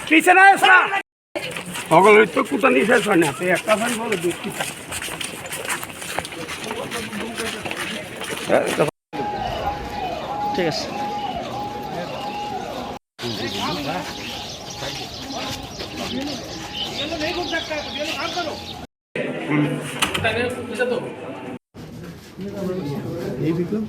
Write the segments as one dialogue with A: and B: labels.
A: কিসে না এসা অগল তো কুতা নিছে শোনে আপনি একটা ভাই বলে দুঃখী
B: ঠিক আছে
A: এই বিক্রম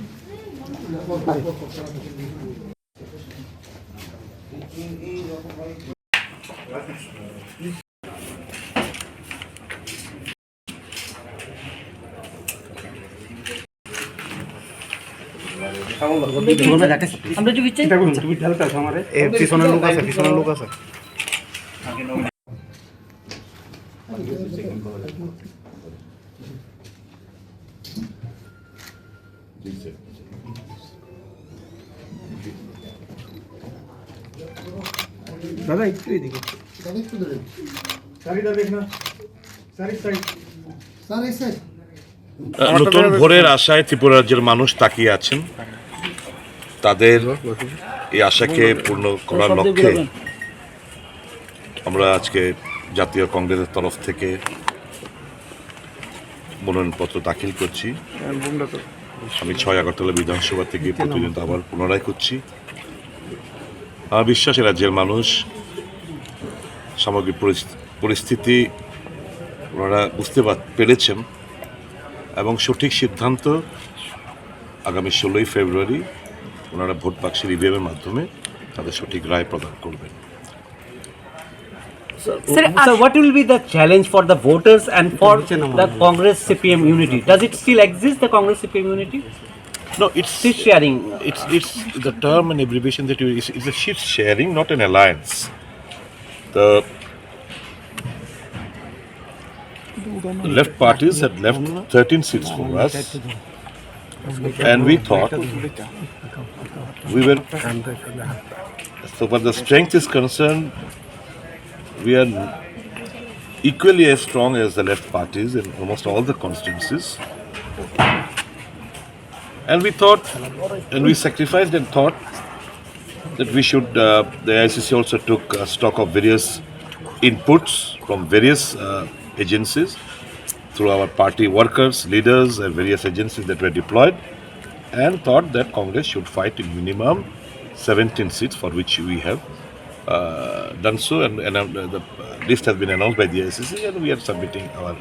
B: আমরা যে বিচ্ছি
A: তুমি ঢালতে আছো আমারে
C: পিছনের লোক আছে
A: দাদা একটু এদিকে
D: নতুন ভোরের আশায় ত্রিপুরা রাজ্যের মানুষ তাকিয়ে আছেন। তাদের এই আশাকে পূর্ণ করার লক্ষ্যে আমরা আজকে জাতীয় কংগ্রেসের তরফ থেকে মনোনয়নপত্র দাখিল করছি। আমি 6 আগরতলা বিধানসভা থেকে প্রতিনিধিত্ব আবার পুনরায় করছি। আমার বিশ্বাস রাজ্যের মানুষ সামগ্রিক পরিস্থিতি ওনারা বুঝতে পেরেছেন এবং সঠিক সিদ্ধান্ত আগামী 16 ফেব্রুয়ারি ওনারা ভোট বাক্সের ইভিএমের মাধ্যমে তাদের সঠিক রায় প্রদান করবেন।
B: Sir, what will be the challenge for the voters and for the Congress CPM unity? Does it still exist, the Congress CPM unity?
D: No, it's
B: Seat sharing.
D: It's the term and abbreviation that you is a seat sharing, not an alliance. The left parties had left 13 seats for us, and we thought we were. So, far the strength is concerned, we are equally as strong as the left parties in almost all the constituencies. And we thought, and we sacrificed and thought that we should, the ICC also took stock of various inputs from various agencies through our party workers, leaders and various agencies that were deployed, and thought that Congress should fight in minimum 17 seats, for which we have done so, and the list has been announced by the ICC, and we are submitting our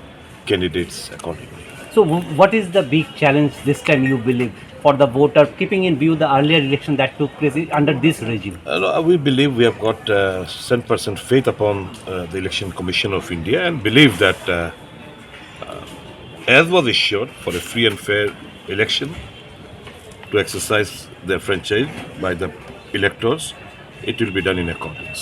D: candidates accordingly.
B: So, what is the big challenge this time, you believe, for the voter, keeping in view the earlier election that took place under this regime?
D: We believe we have got 100% faith upon the Election Commission of India, and believe that as was assured for a free and fair election to exercise their franchise by the electors, it will be done in accordance.